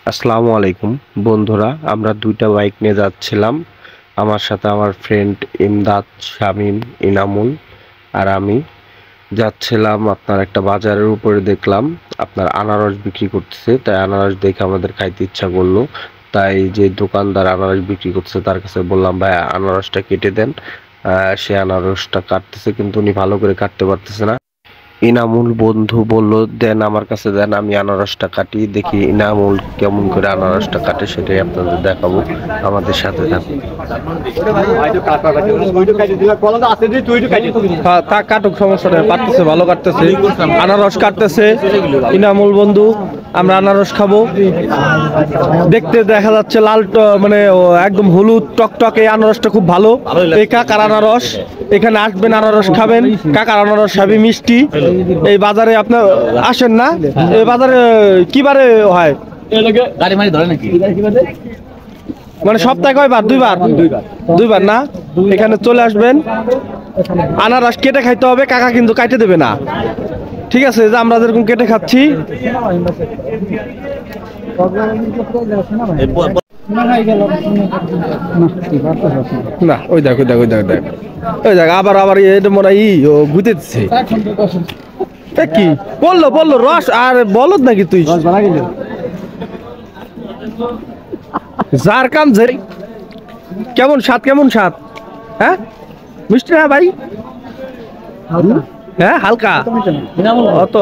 আসসালামু আলাইকুম বন্ধুরা, আমরা দুইটা বাইক নিয়ে যাচ্ছিলাম। আমার সাথে আমার ফ্রেন্ড ইমদাদ, শামীম, ইনামুল আর আমি যাচ্ছিলাম। আপনার একটা বাজারের উপরে দেখলাম আপনার আনারস বিক্রি করতেছে, তাই আনারস দেখে আমাদের খাইতে ইচ্ছা করলো। তাই যে দোকানদার আনারস বিক্রি করছে তার কাছে বললাম, ভাই আনারসটা কেটে দেন। সে আনারসটা কাটতেছে, কিন্তু উনি ভালো করে কাটতে পারতেছে না। ইনামুল বন্ধু বলল, দেন আমার কাছে দেন, আমি আনারসটা কাটি। দেখি ইনামুল কেমন করে আনারসটা কাটে, সেটাই আপনাদের দেখাবো। আমাদের সাথে থাকুন। তা কাটুক, সমস্যা নেই, কাটতেছে, ভালো কাটতেছে, আনারস কাটতেছে ইনামুল বন্ধু। আমরা আনারস খাবো। দেখতে দেখা যাচ্ছে লাল মানে একদম হলুদ টকটক। এই আনারসটা খুব ভালো, এই কাকার আনারস। এখানে আসবেন, আনারস খাবেন, কাকার আনারস খাবি মিষ্টি। এই বাজারে আপনার আসেন না? এই বাজারে কি বারে হয়? গাড়ি মারি ধরে নাকি? মানে সপ্তাহে কয়বার? দুইবার না? এখানে চলে আসবেন, আনারস কেটে খাইতে হবে। কাকা কিন্তু কাটে দেবে না, ঠিক আছে? যে আমরা যেরকম কেটে খাচ্ছি। না, ওই দেখ ওই দেখ আবার এটা মনে হয় ও ঘুরতেছে। কি বললো রস আর বলদ নাকি তুই? যার কাম যে কেমন স্বাদ? হ্যাঁ, মিষ্টি না ভাই? হ্যাঁ, হালকা অত।